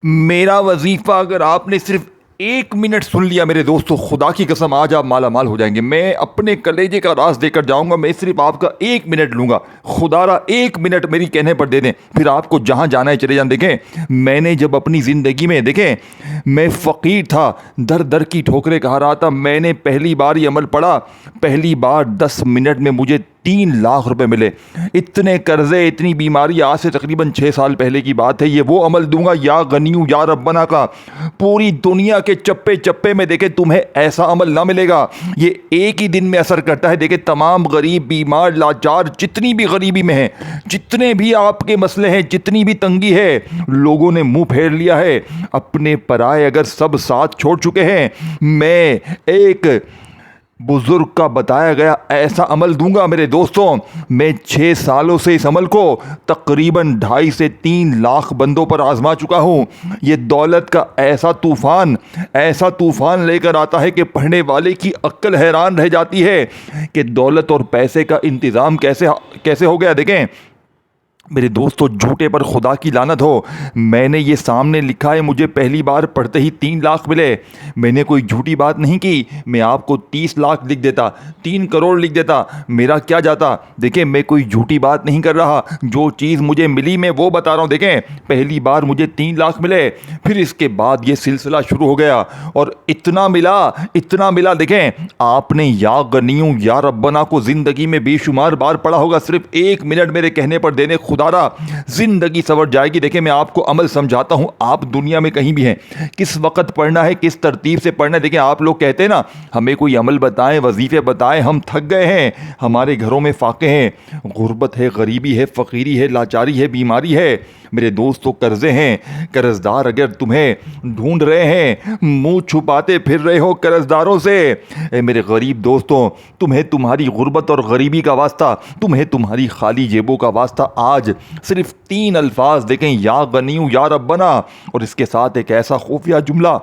میرا وظیفہ اگر آپ نے صرف 1 منٹ سن لیا میرے دوستو، خدا کی قسم آج آپ مالا مال ہو جائیں گے۔ میں اپنے کلیجے کا راز دے کر جاؤں گا، میں صرف آپ کا 1 منٹ لوں گا۔ خدا را 1 منٹ میری کہنے پر دے دیں، پھر آپ کو جہاں جانا ہے چلے جائیں۔ دیکھیں، میں نے جب اپنی زندگی میں، دیکھیں، میں فقیر تھا، در در کی ٹھوکریں کھا رہا تھا، میں نے پہلی بار یہ عمل پڑھا، پہلی بار 10 منٹ میں مجھے 3 لاکھ روپے ملے۔ اتنے قرضے، اتنی بیماری، آج سے تقریباً 6 سال پہلے کی بات ہے۔ یہ وہ عمل دوں گا یا غنیو یا ربنا کا، پوری دنیا کے چپے چپے میں دیکھیں تمہیں ایسا عمل نہ ملے گا۔ یہ ایک ہی دن میں اثر کرتا ہے۔ دیکھیں، تمام غریب، بیمار، لاچار، جتنی بھی غریبی میں ہیں، جتنے بھی آپ کے مسئلے ہیں، جتنی بھی تنگی ہے، لوگوں نے منہ پھیر لیا ہے، اپنے پرائے اگر سب ساتھ چھوڑ چکے ہیں، میں ایک بزرگ کا بتایا گیا ایسا عمل دوں گا میرے دوستوں۔ میں 6 سالوں سے اس عمل کو تقریباً 2.5 سے 3 لاکھ بندوں پر آزما چکا ہوں۔ یہ دولت کا ایسا طوفان لے کر آتا ہے کہ پڑھنے والے کی عقل حیران رہ جاتی ہے کہ دولت اور پیسے کا انتظام کیسے ہو گیا۔ دیکھیں میرے دوستو، جھوٹے پر خدا کی لعنت ہو۔ میں نے یہ سامنے لکھا ہے، مجھے پہلی بار پڑھتے ہی 3 لاکھ ملے۔ میں نے کوئی جھوٹی بات نہیں کی، میں آپ کو 30 لاکھ لکھ دیتا، 3 کروڑ لکھ دیتا، میرا کیا جاتا۔ دیکھیں، میں کوئی جھوٹی بات نہیں کر رہا، جو چیز مجھے ملی میں وہ بتا رہا ہوں۔ دیکھیں، پہلی بار مجھے 3 لاکھ ملے، پھر اس کے بعد یہ سلسلہ شروع ہو گیا اور اتنا ملا۔ دیکھیں، آپ نے یا غنیوں یا ربنا کو زندگی میں بے شمار بار پڑھا ہوگا، صرف 1 منٹ میرے کہنے پر دینے، خدا را زندگی سنور جائے گی۔ دیکھیں، میں آپ کو عمل سمجھاتا ہوں، آپ دنیا میں کہیں بھی ہیں، کس وقت پڑھنا ہے، کس ترتیب سے پڑھنا ہے۔ دیکھیں، آپ لوگ کہتے ہیں نا، ہمیں کوئی عمل بتائیں، وظیفے بتائیں، ہم تھک گئے ہیں، ہمارے گھروں میں فاقے ہیں، غربت ہے، غریبی ہے، فقیری ہے، لاچاری ہے، بیماری ہے۔ میرے دوستو، قرضے ہیں، قرض دار اگر تمہیں ڈھونڈ رہے ہیں، منہ چھپاتے پھر رہے ہو قرض داروں سے، اے میرے غریب دوستوں، تمہیں تمہاری غربت اور غریبی کا واسطہ، تمہیں تمہاری خالی جیبوں کا واسطہ۔ آج صرف 3 الفاظ، دیکھیں، یا غنیو یا ربنا، اور اس کے ساتھ ایک ایسا خفیہ جملہ،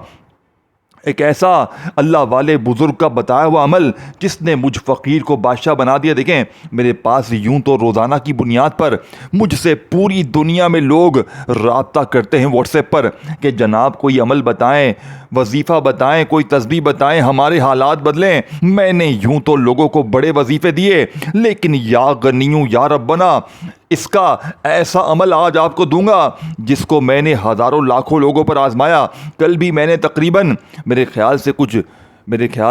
ایک ایسا اللہ والے بزرگ کا بتایا ہوا عمل جس نے مجھ فقیر کو بادشاہ بنا دیا۔ دیکھیں، میرے پاس یوں تو روزانہ کی بنیاد پر مجھ سے پوری دنیا میں لوگ رابطہ کرتے ہیں واٹس ایپ پر کہ جناب کوئی عمل بتائیں، وظیفہ بتائیں، کوئی تسبیح بتائیں، ہمارے حالات بدلیں۔ میں نے یوں تو لوگوں کو بڑے وظیفے دیے، لیکن یا غنیوں یا ربنا، اس کا ایسا عمل آج آپ کو دوں گا جس کو میں نے ہزاروں لاکھوں لوگوں پر آزمایا۔ کل بھی میں نے تقریباً میرے خیال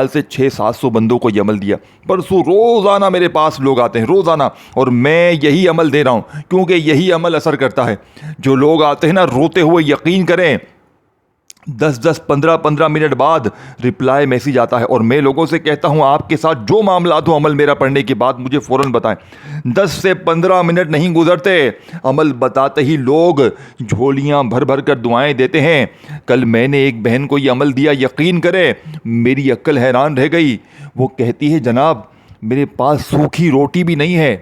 سے 600-700 بندوں کو یہ عمل دیا۔ پرسوں روزانہ میرے پاس لوگ آتے ہیں، روزانہ، اور میں یہی عمل دے رہا ہوں کیونکہ یہی عمل اثر کرتا ہے۔ جو لوگ آتے ہیں نا روتے ہوئے، یقین کریں 10-10 15-15 منٹ بعد رپلائی میسیج آتا ہے، اور میں لوگوں سے کہتا ہوں آپ کے ساتھ جو معاملات ہو عمل میرا پڑھنے کے بعد مجھے فوراً بتائیں۔ 10 سے 15 منٹ نہیں گزرتے، عمل بتاتے ہی لوگ جھولیاں بھر بھر کر دعائیں دیتے ہیں۔ کل میں نے ایک بہن کو یہ عمل دیا، یقین کرے میری عقل حیران رہ گئی۔ وہ کہتی ہے جناب میرے پاس سوکھی روٹی بھی نہیں ہے،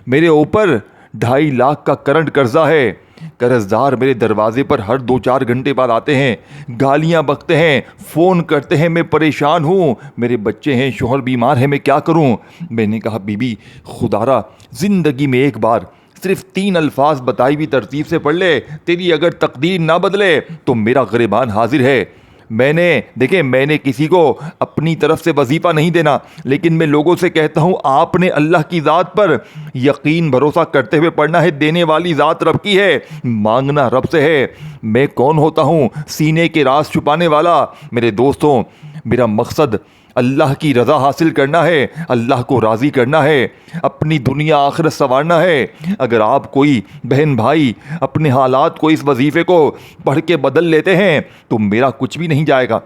میرے اوپر 2.5 لاکھ کا کرنٹ قرضہ ہے، قرض دار میرے دروازے پر ہر 2-4 گھنٹے بعد آتے ہیں، گالیاں بکتے ہیں، فون کرتے ہیں، میں پریشان ہوں، میرے بچے ہیں، شوہر بیمار ہے، میں کیا کروں؟ میں نے کہا بی بی، خدا را زندگی میں ایک بار صرف 3 الفاظ بتائی بھی ترتیب سے پڑھ لے، تیری اگر تقدیر نہ بدلے تو میرا گریبان حاضر ہے۔ میں نے کسی کو اپنی طرف سے وظیفہ نہیں دینا، لیکن میں لوگوں سے کہتا ہوں آپ نے اللہ کی ذات پر یقین بھروسہ کرتے ہوئے پڑھنا ہے۔ دینے والی ذات رب کی ہے، مانگنا رب سے ہے۔ میں کون ہوتا ہوں سینے کے راز چھپانے والا؟ میرے دوستوں، میرا مقصد اللہ کی رضا حاصل کرنا ہے، اللہ کو راضی کرنا ہے، اپنی دنیا آخرت سنوارنا ہے۔ اگر آپ کوئی بہن بھائی اپنے حالات کو اس وظیفے کو پڑھ کے بدل لیتے ہیں تو میرا کچھ بھی نہیں جائے گا۔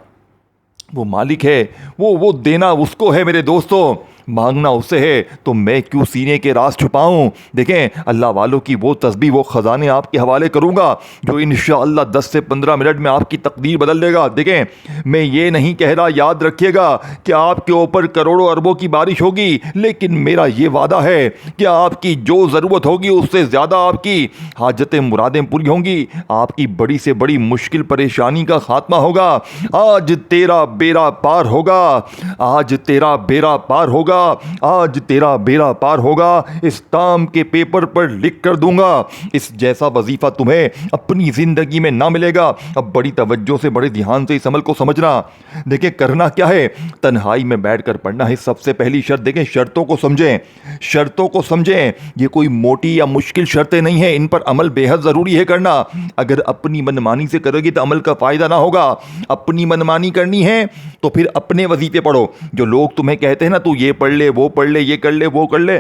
وہ مالک ہے، وہ دینا اس کو ہے میرے دوستوں، مانگنا اس سے ہے، تو میں کیوں سینے کے راز چھپاؤں؟ دیکھیں، اللہ والوں کی وہ تسبیح، وہ خزانے آپ کے حوالے کروں گا جو انشاءاللہ 10 سے 15 منٹ میں آپ کی تقدیر بدل دے گا۔ دیکھیں، میں یہ نہیں کہہ رہا، یاد رکھیے گا کہ آپ کے اوپر کروڑوں اربوں کی بارش ہوگی، لیکن میرا یہ وعدہ ہے کہ آپ کی جو ضرورت ہوگی اس سے زیادہ آپ کی حاجتیں مرادیں پوری ہوں گی، آپ کی بڑی سے بڑی مشکل پریشانی کا خاتمہ ہوگا۔ آج تیرا بیڑا پار ہوگا، آج تیرا بیڑا پار ہوگا۔ ہوگا, آج تیرا بیڑا پار ہوگا, اس کام کے پیپر پر لکھ کر دوں گا. اس جیسا وظیفہ تمہیں اپنی زندگی میں نہ ملے گا. اب بڑی توجہ سے, بڑے دھیان سے اس عمل کو سمجھنا. دیکھیں کرنا کیا ہے, تنہائی میں بیٹھ کر پڑھنا ہے. سب سے پہلی شرط دیکھیں, شرطوں کو سمجھیں, شرطوں کو سمجھیں. یہ کوئی موٹی یا مشکل شرطیں نہیں ہیں, ان پر عمل بے حد ضروری ہے کرنا. اگر اپنی منمانی سے کرو گے تو عمل کا فائدہ نہ ہوگا. اپنی منمانی کرنی ہے تو پھر اپنے وظیفے پڑھو. جو لوگ تمہیں کہتے ہیں نا تو یہ پڑھ لے, وہ پڑھ لے, یہ کر لے, وہ کر لے,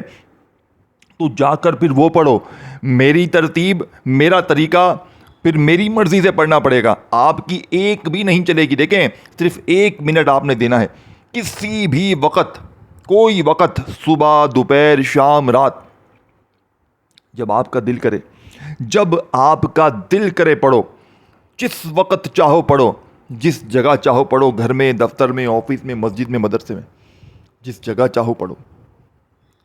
تو جا کر پھر وہ پڑھو. میری ترتیب, میرا طریقہ, پھر میری مرضی سے پڑھنا پڑے گا. آپ کی ایک بھی نہیں چلے گی. دیکھیں صرف 1 منٹ آپ نے دینا ہے, کسی بھی وقت, کوئی وقت, صبح, دوپہر, شام, رات, جب آپ کا دل کرے, جب آپ کا دل کرے پڑھو. جس وقت چاہو پڑھو, جس جگہ چاہو پڑھو, گھر میں, دفتر میں, آفس میں, مسجد میں, مدرسے میں, جس جگہ چاہو پڑھو,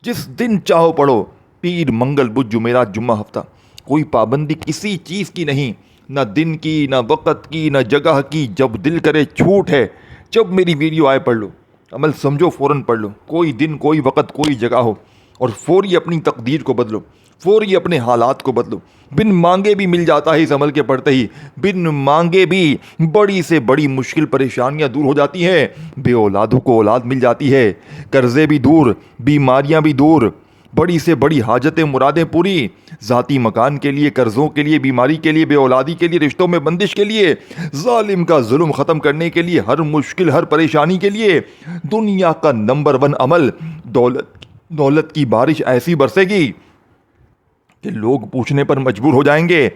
جس دن چاہو پڑھو. پیر, منگل, بدھ, جمعرات, جمعہ, ہفتہ, کوئی پابندی کسی چیز کی نہیں, نہ دن کی, نہ وقت کی, نہ جگہ کی. جب دل کرے, چھوٹ ہے, جب میری ویڈیو آئے پڑھ لو, عمل سمجھو فوراً پڑھ لو. کوئی دن, کوئی وقت, کوئی جگہ ہو, اور فوری اپنی تقدیر کو بدلو, فوری اپنے حالات کو بدلو. بن مانگے بھی مل جاتا ہے اس عمل کے پڑھتے ہی. بن مانگے بھی بڑی سے بڑی مشکل پریشانیاں دور ہو جاتی ہیں. بے اولادوں کو اولاد مل جاتی ہے, قرضے بھی دور, بیماریاں بھی دور, بڑی سے بڑی حاجتیں, مرادیں پوری. ذاتی مکان کے لیے, قرضوں کے لیے, بیماری کے لیے, بے اولادی کے لیے, رشتوں میں بندش کے لیے, ظالم کا ظلم ختم کرنے کے لیے, ہر مشکل, ہر پریشانی کے لیے. دنیا کا نمبر 1 عمل. دولت کی بارش ایسی برسے گی کہ لوگ پوچھنے پر مجبور ہو جائیں گے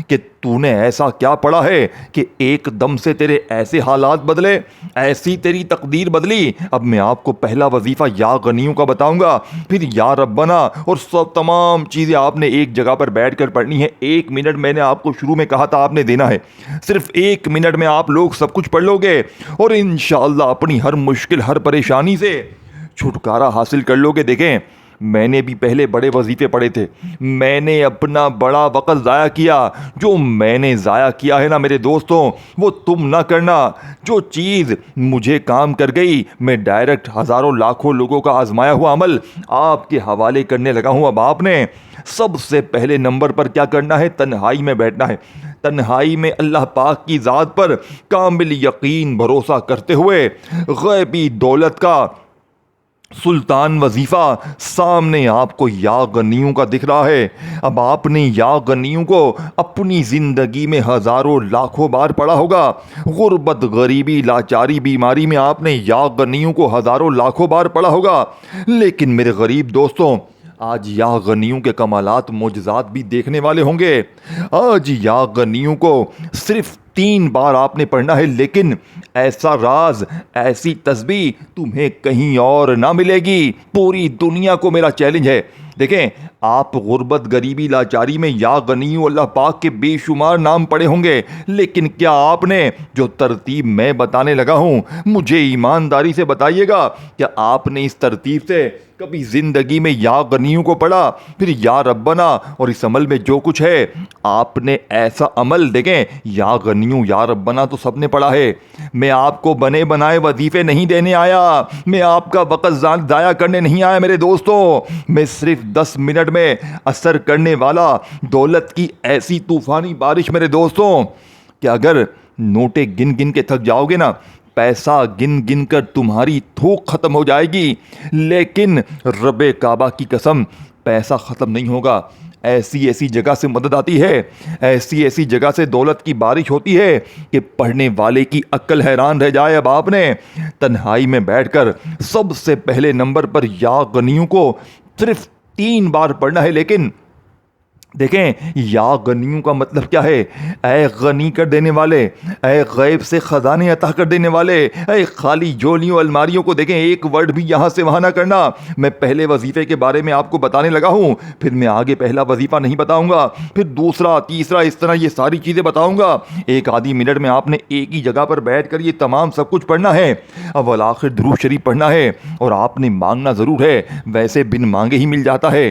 کہ تو نے ایسا کیا پڑھا ہے کہ ایک دم سے تیرے ایسے حالات بدلے, ایسی تیری تقدیر بدلی. اب میں آپ کو پہلا وظیفہ یا غنیوں کا بتاؤں گا, پھر یا ربنا, اور سب تمام چیزیں آپ نے ایک جگہ پر بیٹھ کر پڑھنی ہے. 1 منٹ میں نے آپ کو شروع میں کہا تھا آپ نے دینا ہے. صرف 1 منٹ میں آپ لوگ سب کچھ پڑھ لو گے اور انشاءاللہ اپنی ہر مشکل, ہر پریشانی سے چھٹکارا حاصل کر لو گے. دیکھیں میں نے بھی پہلے بڑے وظیفے پڑھے تھے, میں نے اپنا بڑا وقت ضائع کیا. جو میں نے ضائع کیا ہے نا میرے دوستوں, وہ تم نہ کرنا. جو چیز مجھے کام کر گئی, میں ڈائریکٹ ہزاروں لاکھوں لوگوں کا آزمایا ہوا عمل آپ کے حوالے کرنے لگا ہوں. اب آپ نے سب سے پہلے نمبر پر کیا کرنا ہے, تنہائی میں بیٹھنا ہے. تنہائی میں اللہ پاک کی ذات پر کامل یقین, بھروسہ کرتے ہوئے غیبی دولت کا سلطان وظیفہ سامنے آپ کو یا غنیوں کا دکھ رہا ہے. اب آپ نے یا غنیوں کو اپنی زندگی میں ہزاروں لاکھوں بار پڑھا ہوگا. غربت, غریبی, لاچاری, بیماری میں آپ نے یا غنیوں کو ہزاروں لاکھوں بار پڑھا ہوگا. لیکن میرے غریب دوستوں, آج یا غنیوں کے کمالات, معجزات بھی دیکھنے والے ہوں گے. آج یا غنیوں کو صرف 3 بار آپ نے پڑھنا ہے, لیکن ایسا راز, ایسی تسبیح تمہیں کہیں اور نہ ملے گی. پوری دنیا کو میرا چیلنج ہے. دیکھیں آپ غربت, غریبی, لاچاری میں یا غنیوں اللہ پاک کے بے شمار نام پڑے ہوں گے, لیکن کیا آپ نے جو ترتیب میں بتانے لگا ہوں, مجھے ایمانداری سے بتائیے گا, کیا آپ نے اس ترتیب سے کبھی زندگی میں یا غنیوں کو پڑھا, پھر یا ربنا, اور اس عمل میں جو کچھ ہے آپ نے ایسا عمل, دیکھیں یا غنیوں, یا ربنا تو سب نے پڑھا ہے. میں آپ کو بنے بنائے وظیفے نہیں دینے آیا, میں آپ کا وقت ضائع کرنے نہیں آیا میرے دوستوں. میں صرف 10 منٹ میں اثر کرنے والا دولت کی ایسی طوفانی بارش میرے دوستوں, کہ اگر نوٹیں گن گن کے تھک جاؤ گے نا, پیسہ گن گن کر تمہاری تھوک ختم ہو جائے گی, لیکن رب کعبہ کی قسم پیسہ ختم نہیں ہوگا. ایسی ایسی جگہ سے مدد آتی ہے, ایسی ایسی جگہ سے دولت کی بارش ہوتی ہے کہ پڑھنے والے کی عقل حیران رہ جائے. اب آپ نے تنہائی میں بیٹھ کر سب سے پہلے نمبر پر یا غنیوں کو صرف 3 بار پڑھنا ہے. لیکن دیکھیں یا غنیوں کا مطلب کیا ہے, اے غنی کر دینے والے, اے غیب سے خزانے عطا کر دینے والے, اے خالی جولیوں الماریوں کو. دیکھیں ایک ورڈ بھی یہاں سے وہاں نہ کرنا. میں پہلے وظیفے کے بارے میں آپ کو بتانے لگا ہوں, پھر میں آگے پہلا وظیفہ نہیں بتاؤں گا, پھر دوسرا, تیسرا, اس طرح یہ ساری چیزیں بتاؤں گا. 1 آدھی منٹ میں آپ نے ایک ہی جگہ پر بیٹھ کر یہ تمام سب کچھ پڑھنا ہے. اول آخر درود شریف پڑھنا ہے, اور آپ نے مانگنا ضرور ہے. ویسے بن مانگے ہی مل جاتا ہے,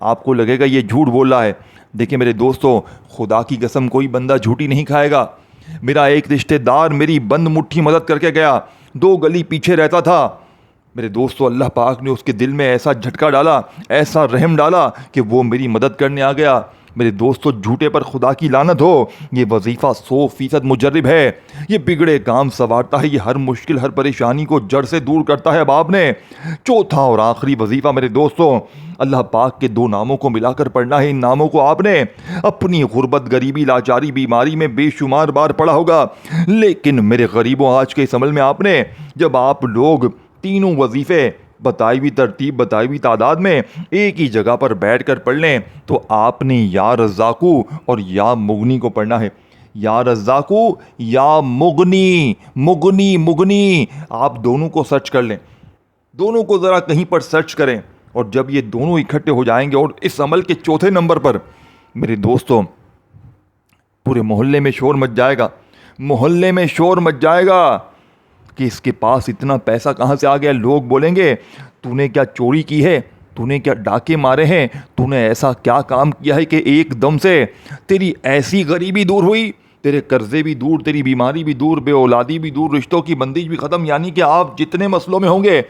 آپ کو لگے گا یہ جھوٹ بول رہا ہے. دیکھیں میرے دوستو, خدا کی قسم کوئی بندہ جھوٹی نہیں کھائے گا. میرا ایک رشتہ دار میری بند مٹھی مدد کر کے گیا, 2 گلی پیچھے رہتا تھا. میرے دوستو اللہ پاک نے اس کے دل میں ایسا جھٹکا ڈالا, ایسا رحم ڈالا کہ وہ میری مدد کرنے آ گیا. میرے دوستو جھوٹے پر خدا کی لعنت ہو, یہ وظیفہ 100% مجرب ہے. یہ بگڑے کام سنوارتا ہے, یہ ہر مشکل ہر پریشانی کو جڑ سے دور کرتا ہے. اب آپ نے چوتھا اور آخری وظیفہ میرے دوستو اللہ پاک کے 2 ناموں کو ملا کر پڑھنا ہے. ان ناموں کو آپ نے اپنی غربت, غریبی, لاچاری, بیماری میں بے شمار بار پڑھا ہوگا. لیکن میرے غریبوں آج کے اس عمل میں آپ نے, جب آپ لوگ تینوں وظیفے بتائی ہوئی ترتیب, بتائی ہوئی تعداد میں ایک ہی جگہ پر بیٹھ کر پڑھ لیں, تو آپ نے یا رزاقو اور یا مغنی کو پڑھنا ہے. یا رزاقو یا مغنی, مغنی مغنی, آپ دونوں کو سرچ کر لیں, دونوں کو ذرا کہیں پر سرچ کریں. اور جب یہ دونوں اکٹھے ہو جائیں گے, اور اس عمل کے چوتھے نمبر پر میرے دوستوں پورے محلے میں شور مچ جائے گا, محلے میں شور مچ جائے گا کہ اس کے پاس اتنا پیسہ کہاں سے آ گیا. لوگ بولیں گے تو نے کیا چوری کی ہے, تو نے کیا ڈاکے مارے ہیں, تو نے ایسا کیا کام کیا ہے کہ ایک دم سے تیری ایسی غریبی دور ہوئی, تیرے قرضے بھی دور, تیری بیماری بھی دور, بے اولادی بھی دور, رشتوں کی بندش بھی ختم. یعنی کہ آپ جتنے مسئلوں میں ہوں گے,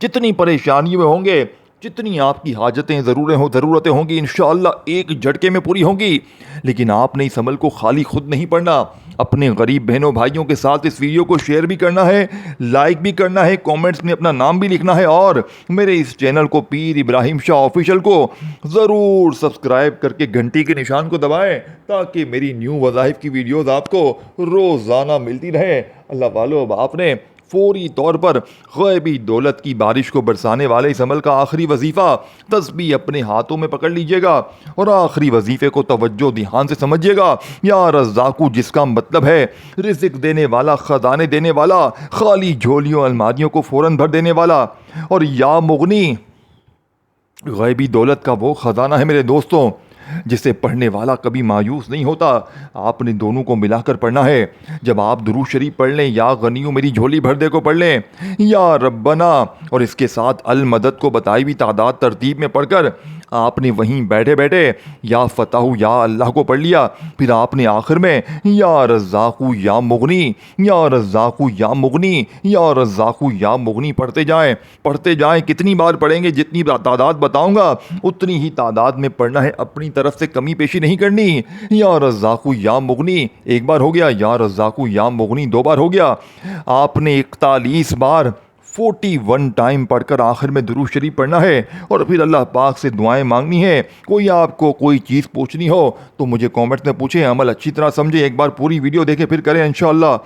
جتنی پریشانیوں میں ہوں گے, جتنی آپ کی حاجتیں ضرورتیں ہوں گی, انشاءاللہ ایک جھٹکے میں پوری ہوں گی. لیکن آپ نے اس عمل کو خالی خود نہیں پڑھنا, اپنے غریب بہنوں بھائیوں کے ساتھ اس ویڈیو کو شیئر بھی کرنا ہے, لائک بھی کرنا ہے, کومنٹس میں اپنا نام بھی لکھنا ہے, اور میرے اس چینل کو پیر ابراہیم شاہ آفیشیل کو ضرور سبسکرائب کر کے گھنٹی کے نشان کو دبائیں, تاکہ میری نیو وظائف کی ویڈیوز آپ کو روزانہ ملتی رہے. اللہ والو, اب آپ نے فوری طور پر غیبی دولت کی بارش کو برسانے والے اس عمل کا آخری وظیفہ تسبیح اپنے ہاتھوں میں پکڑ لیجئے گا, اور آخری وظیفے کو توجہ دھیان سے سمجھیے گا. یا رزاقو, جس کا مطلب ہے رزق دینے والا, خزانے دینے والا, خالی جھولیوں الماریوں کو فوراً بھر دینے والا. اور یا مغنی, غیبی دولت کا وہ خزانہ ہے میرے دوستوں جسے پڑھنے والا کبھی مایوس نہیں ہوتا. آپ نے دونوں کو ملا کر پڑھنا ہے. جب آپ درود شریف پڑھ لیں, یا غنیو میری جھولی بھر دے کو پڑھ لیں, یا ربنا اور اس کے ساتھ المدد کو بتائی ہوئی تعداد ترتیب میں پڑھ کر آپ نے وہیں بیٹھے بیٹھے یا فتح یا اللہ کو پڑھ لیا. پھر آپ نے آخر میں یا رزاقو یا مغنی, یا رزاقو یا مغنی, یا رزاقو یا مغنی پڑھتے جائیں. کتنی بار پڑھیں گے, جتنی تعداد بتاؤں گا اتنی ہی تعداد میں پڑھنا ہے, اپنی طرف سے کمی پیشی نہیں کرنی. یا رزاقو یا مغنی 1 بار ہو گیا, یا رزاقو یا مغنی 2 بار ہو گیا. آپ نے 41 بار 41 ٹائم پڑھ کر آخر میں درود شریف پڑھنا ہے, اور پھر اللہ پاک سے دعائیں مانگنی ہے. کوئی آپ کو کوئی چیز پوچھنی ہو تو مجھے کامنٹس میں پوچھیں, عمل اچھی طرح سمجھیں, ایک بار پوری ویڈیو دیکھیں پھر کریں انشاءاللہ.